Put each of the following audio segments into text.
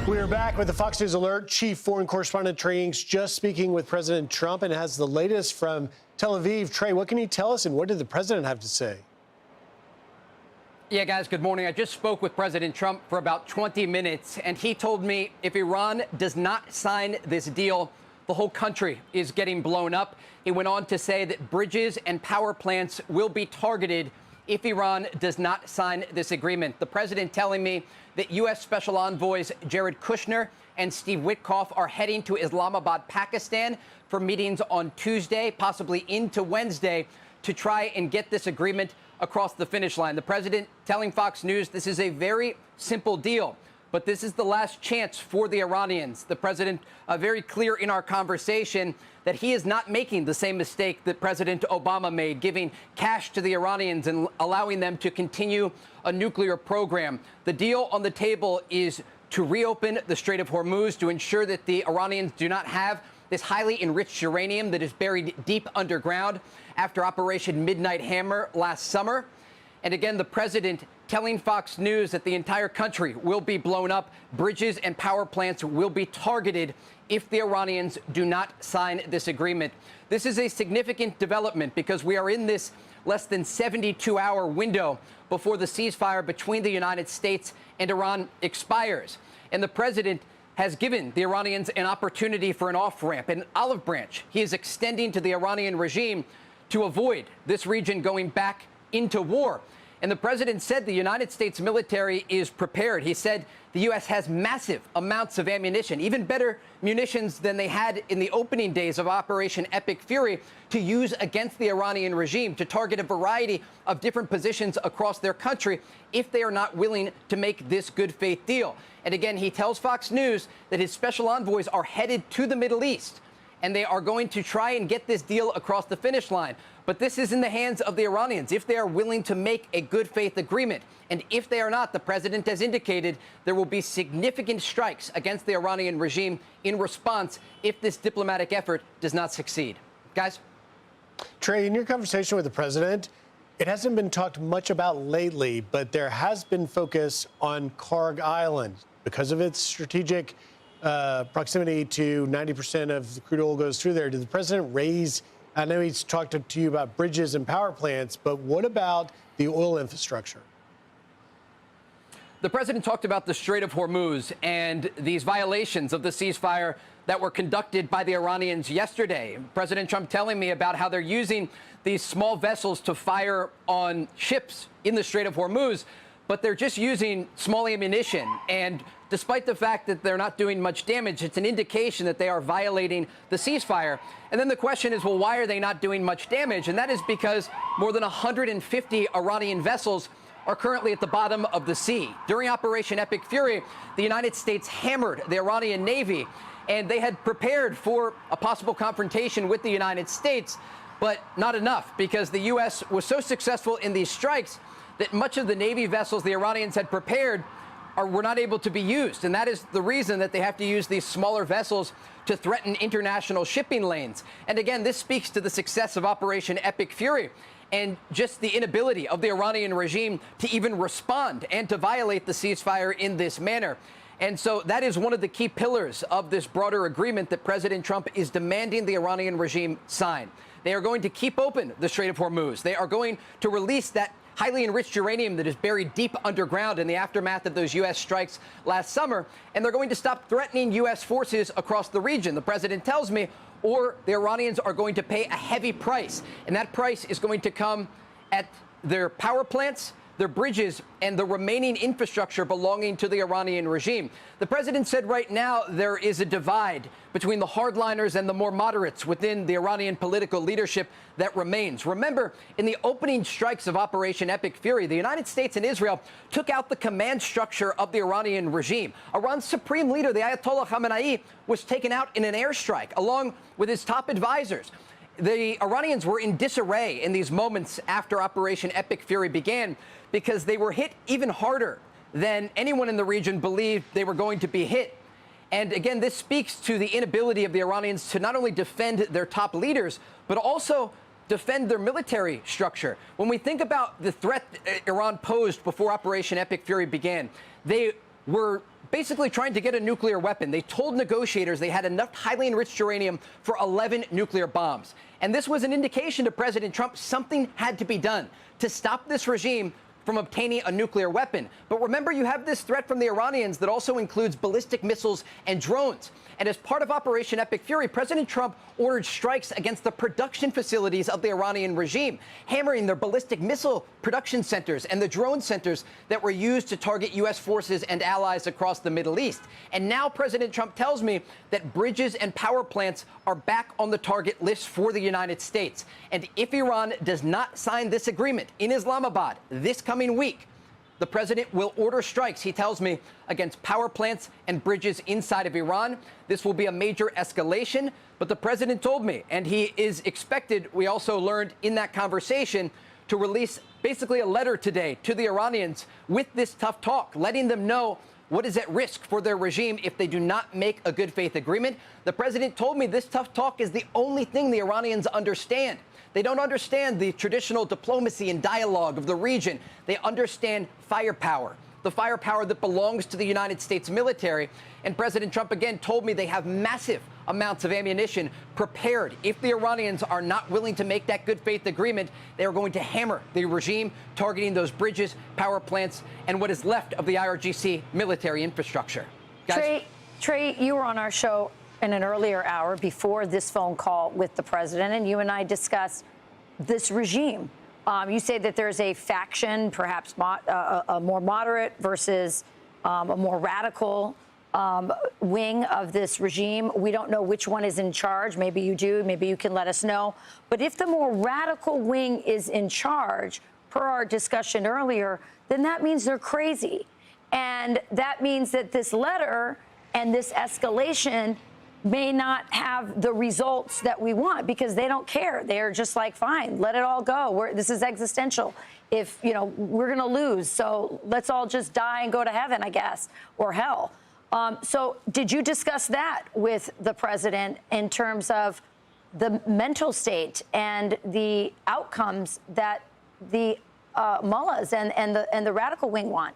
We are back with the Fox News Alert. Chief Foreign Correspondent Trey Yingst just speaking with President Trump and has the latest from Tel Aviv. Trey, what can you tell us and what did the president have to say? Yeah, guys, good morning. I just spoke with President Trump for about 20 minutes, and he told me if Iran does not sign this deal, the whole country is getting blown up. He went on to say that bridges and power plants will be targeted if Iran does not sign this agreement. The president telling me that U.S. Special Envoys Jared Kushner and Steve Witkoff are heading to Islamabad, Pakistan for meetings on Tuesday, possibly into Wednesday, to try and get this agreement across the finish line. The president telling Fox News this is a very simple deal, but this is the last chance for the Iranians. The president very clear in our conversation that he is not making the same mistake that President Obama made, giving cash to the Iranians and allowing them to continue a nuclear program. The deal on the table is to reopen the Strait of Hormuz to ensure that the Iranians do not have this highly enriched uranium that is buried deep underground after Operation Midnight Hammer last summer. And again, the president telling Fox News that the entire country will be blown up. Bridges and power plants will be targeted if the Iranians do not sign this agreement. This is a significant development because we are in this less than 72-hour window before the ceasefire between the United States and Iran expires. And the president has given the Iranians an opportunity for an off-ramp, an olive branch he is extending to the Iranian regime to avoid this region going back into war. And the president said the United States military is prepared. He said the U.S. has massive amounts of ammunition, even better munitions than they had in the opening days of Operation Epic Fury, to use against the Iranian regime, to target a variety of different positions across their country if they are not willing to make this good faith deal. And again, he tells Fox News that his special envoys are headed to the Middle East, and they are going to try and get this deal across the finish line. But this is in the hands of the Iranians, if they are willing to make a good faith agreement. And if they are not, the president has indicated there will be significant strikes against the Iranian regime in response if this diplomatic effort does not succeed. Guys? Trey, in your conversation with the president, it hasn't been talked much about lately, but there has been focus on Kharg Island because of its strategic proximity to 90% of the crude oil goes through there. Did the president raise, I know he's talked to you about bridges and power plants, but what about the oil infrastructure? The president talked about the Strait of Hormuz and these violations of the ceasefire that were conducted by the Iranians yesterday. President Trump telling me about how they're using these small vessels to fire on ships in the Strait of Hormuz, but they're just using small ammunition. And despite the fact that they're not doing much damage, it's an indication that they are violating the ceasefire. And then the question is, well, why are they not doing much damage? And that is because more than 150 Iranian vessels are currently at the bottom of the sea. During Operation Epic Fury, the United States hammered the Iranian Navy, and they had prepared for a possible confrontation with the United States, but not enough, because the U.S. was so successful in these strikes that much of the Navy vessels the Iranians had prepared were not able to be used. And that is the reason that they have to use these smaller vessels to threaten international shipping lanes. And again, this speaks to the success of Operation Epic Fury and just the inability of the Iranian regime to even respond and to violate the ceasefire in this manner. And so that is one of the key pillars of this broader agreement that President Trump is demanding the Iranian regime sign. They are going to keep open the Strait of Hormuz. They are going to release that highly enriched uranium that is buried deep underground in the aftermath of those U.S. strikes last summer, and they're going to stop threatening U.S. forces across the region, the president tells me, or the Iranians are going to pay a heavy price, and that price is going to come at their power plants, their bridges, and the remaining infrastructure belonging to the Iranian regime. The president said right now there is a divide between the hardliners and the more moderates within the Iranian political leadership that remains. Remember, in the opening strikes of Operation Epic Fury, the United States and Israel took out the command structure of the Iranian regime. Iran's supreme leader, the Ayatollah Khamenei, was taken out in an airstrike along with his top advisors. The Iranians were in disarray in these moments after Operation Epic Fury began because they were hit even harder than anyone in the region believed they were going to be hit. And again, this speaks to the inability of the Iranians to not only defend their top leaders, but also defend their military structure. When we think about the threat Iran posed before Operation Epic Fury began, they were basically trying to get a nuclear weapon. They told negotiators they had enough highly enriched uranium for 11 nuclear bombs. And this was an indication to President Trump something had to be done to stop this regime from obtaining a nuclear weapon. But remember, you have this threat from the Iranians that also includes ballistic missiles and drones. And as part of Operation Epic Fury, President Trump ordered strikes against the production facilities of the Iranian regime, hammering their ballistic missile production centers and the drone centers that were used to target U.S. forces and allies across the Middle East. And now President Trump tells me that bridges and power plants are back on the target list for the United States. And if Iran does not sign this agreement in Islamabad this coming week, the president will order strikes, he tells me, against power plants and bridges inside of Iran. This will be a major escalation. But the president told me, and he is expected, we also learned in that conversation, to release basically a letter today to the Iranians with this tough talk, letting them know what is at risk for their regime if they do not make a good faith agreement. The president told me this tough talk is the only thing the Iranians understand. They don't understand the traditional diplomacy and dialogue of the region. They understand firepower, the firepower that belongs to the United States military. And President Trump again told me they have massive amounts of ammunition prepared. If the Iranians are not willing to make that good faith agreement, they are going to hammer the regime, targeting those bridges, power plants, and what is left of the IRGC military infrastructure. Guys? Trey, you were on our show in an earlier hour before this phone call with the president, and you and I discussed this regime. You say that there's a faction, perhaps a more moderate versus a more radical wing of this regime. We don't know which one is in charge. Maybe you do. Maybe you can let us know. But if the more radical wing is in charge, per our discussion earlier, then that means they're crazy. And that means that this letter and this escalation may not have the results that we want because they don't care. They're just like, fine, let it all go. This is existential. If, we're going to lose, so let's all just die and go to heaven, I guess, or hell. So did you discuss that with the president in terms of the mental state and the outcomes that the mullahs and the radical wing want?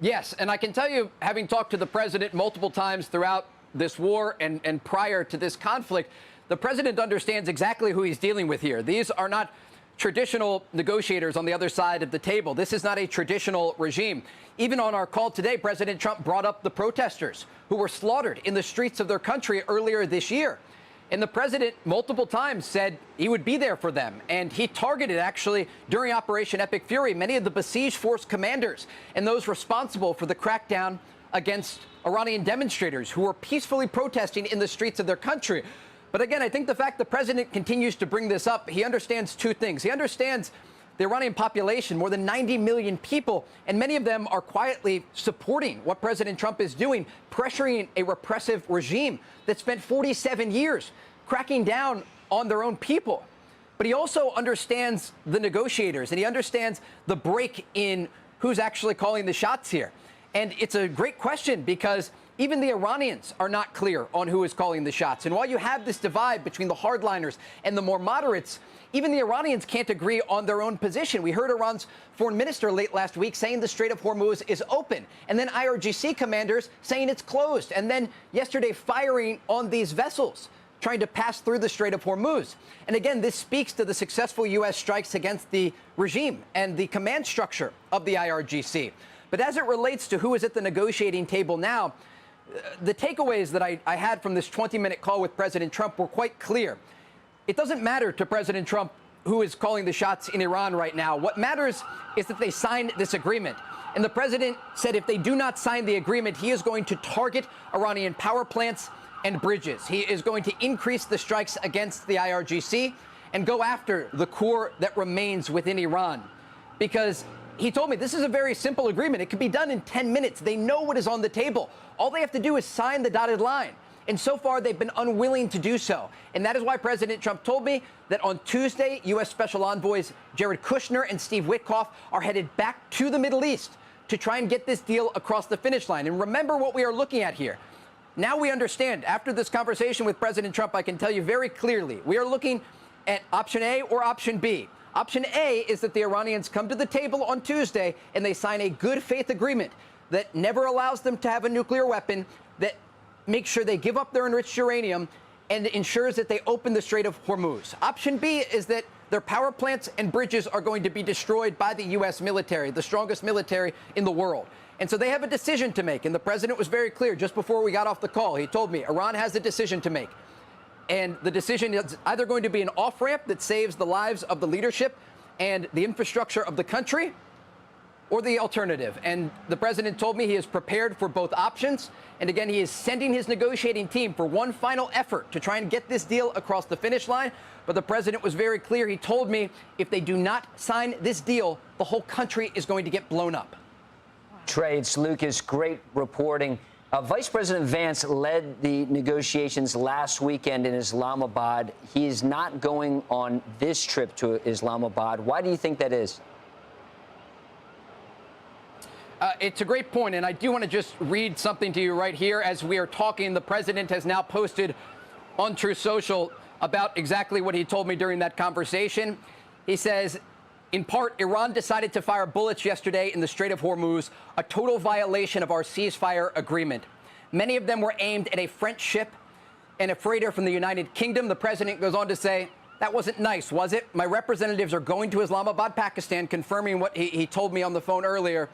Yes, and I can tell you, having talked to the president multiple times throughout this war and prior to this conflict, the president understands exactly who he's dealing with here. These are not traditional negotiators on the other side of the table. This is not a traditional regime. Even on our call today, President Trump brought up the protesters who were slaughtered in the streets of their country earlier this year. And the president multiple times said he would be there for them. And he targeted, actually, during Operation Epic Fury, many of the besieged force commanders and those responsible for the crackdown against Iranian demonstrators who were peacefully protesting in the streets of their country. But again, I think the fact the president continues to bring this up, he understands two things. He understands the Iranian population, more than 90 million people, and many of them are quietly supporting what President Trump is doing, pressuring a repressive regime that spent 47 years cracking down on their own people. But he also understands the negotiators, and he understands the break in who's actually calling the shots here. And it's a great question because even the Iranians are not clear on who is calling the shots. And while you have this divide between the hardliners and the more moderates, even the Iranians can't agree on their own position. We heard Iran's foreign minister late last week saying the Strait of Hormuz is open, and then IRGC commanders saying it's closed, and then yesterday firing on these vessels trying to pass through the Strait of Hormuz. And again, this speaks to the successful U.S. strikes against the regime and the command structure of the IRGC. But as it relates to who is at the negotiating table now, the takeaways that I had from this 20-minute call with President Trump were quite clear. It doesn't matter to President Trump who is calling the shots in Iran right now. What matters is that they signed this agreement. And the president said if they do not sign the agreement, he is going to target Iranian power plants and bridges. He is going to increase the strikes against the IRGC and go after the core that remains within Iran. Because he told me this is a very simple agreement. It can be done in 10 minutes. They know what is on the table. All they have to do is sign the dotted line. And so far, they've been unwilling to do so. And that is why President Trump told me that on Tuesday, U.S. Special Envoys Jared Kushner and Steve Witkoff are headed back to the Middle East to try and get this deal across the finish line. And remember what we are looking at here. Now we understand, after this conversation with President Trump, I can tell you very clearly, we are looking at option A or option B. Option A is that the Iranians come to the table on Tuesday and they sign a good faith agreement that never allows them to have a nuclear weapon, that makes sure they give up their enriched uranium, and ensures that they open the Strait of Hormuz. Option B is that their power plants and bridges are going to be destroyed by the U.S. military, the strongest military in the world. And so they have a decision to make. And the president was very clear just before we got off the call. He told me Iran has a decision to make. And the decision is either going to be an off-ramp that saves the lives of the leadership and the infrastructure of the country, or the alternative. And the president told me he is prepared for both options. And again, he is sending his negotiating team for one final effort to try and get this deal across the finish line. But the president was very clear. He told me if they do not sign this deal, the whole country is going to get blown up. Trey, it's Lucas. Great reporting. Vice President Vance led the negotiations last weekend in Islamabad. He is not going on this trip to Islamabad. Why do you think that is? It's a great point, and I do want to just read something to you right here as we are talking. The president has now posted on Truth Social about exactly what he told me during that conversation. He says, in part, Iran decided to fire bullets yesterday in the Strait of Hormuz, a total violation of our ceasefire agreement. Many of them were aimed at a French ship and a freighter from the United Kingdom. The president goes on to say, that wasn't nice, was it? My representatives are going to Islamabad, Pakistan, confirming what he told me on the phone earlier.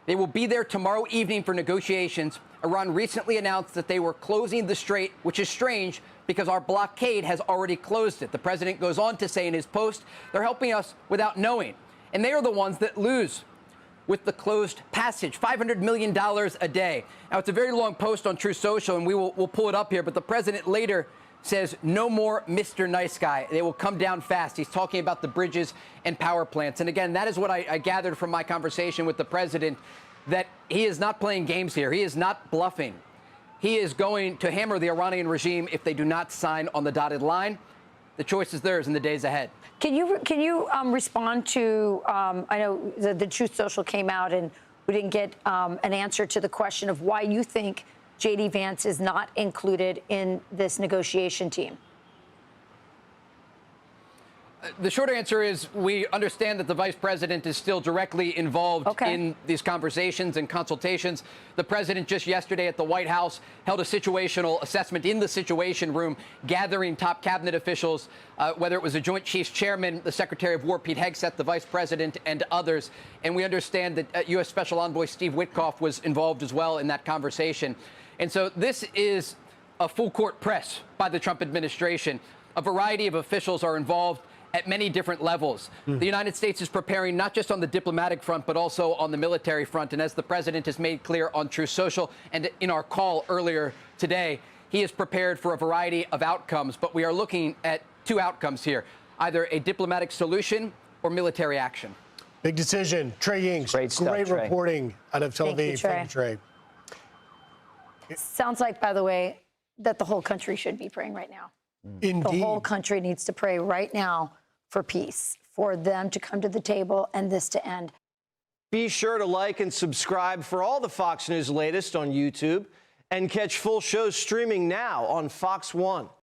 They will be there tomorrow evening for negotiations. Iran recently announced that they were closing the strait, which is strange because our blockade has already closed it. The president goes on to say in his post, they're helping us without knowing. And they are the ones that lose with the closed passage, $500 million a day. Now, it's a very long post on Truth Social, and we'll pull it up here. But the president later says, no more Mr. Nice Guy. They will come down fast. He's talking about the bridges and power plants. And again, that is what I gathered from my conversation with the president, that he is not playing games here. He is not bluffing. He is going to hammer the Iranian regime if they do not sign on the dotted line. The choice is theirs in the days ahead. Can you respond to, I know the Truth Social came out and we didn't get an answer to the question of why you think J.D. Vance is not included in this negotiation team? The short answer is we understand that the vice president is still directly involved in these conversations and consultations. The president just yesterday at the White House held a situational assessment in the Situation Room, gathering top cabinet officials, whether it was the Joint Chiefs Chairman, the Secretary of War, Pete Hegseth, the vice president, and others. And we understand that U.S. Special Envoy Steve Witkoff was involved as well in that conversation. And so this is a full court press by the Trump administration. A variety of officials are involved at many different levels. The United States is preparing not just on the diplomatic front, but also on the military front. And as the president has made clear on Truth Social and in our call earlier today, he is prepared for a variety of outcomes. But we are looking at two outcomes here, either a diplomatic solution or military action. Big decision. Trey Yingst, Great stuff, great Trey. reporting out of Tel Aviv. Thank you, Trey. Sounds like, by the way, that the whole country should be praying right now. Indeed. The whole country needs to pray right now for peace, for them to come to the table and this to end. Be sure to like and subscribe for all the Fox News latest on YouTube and catch full shows streaming now on Fox One.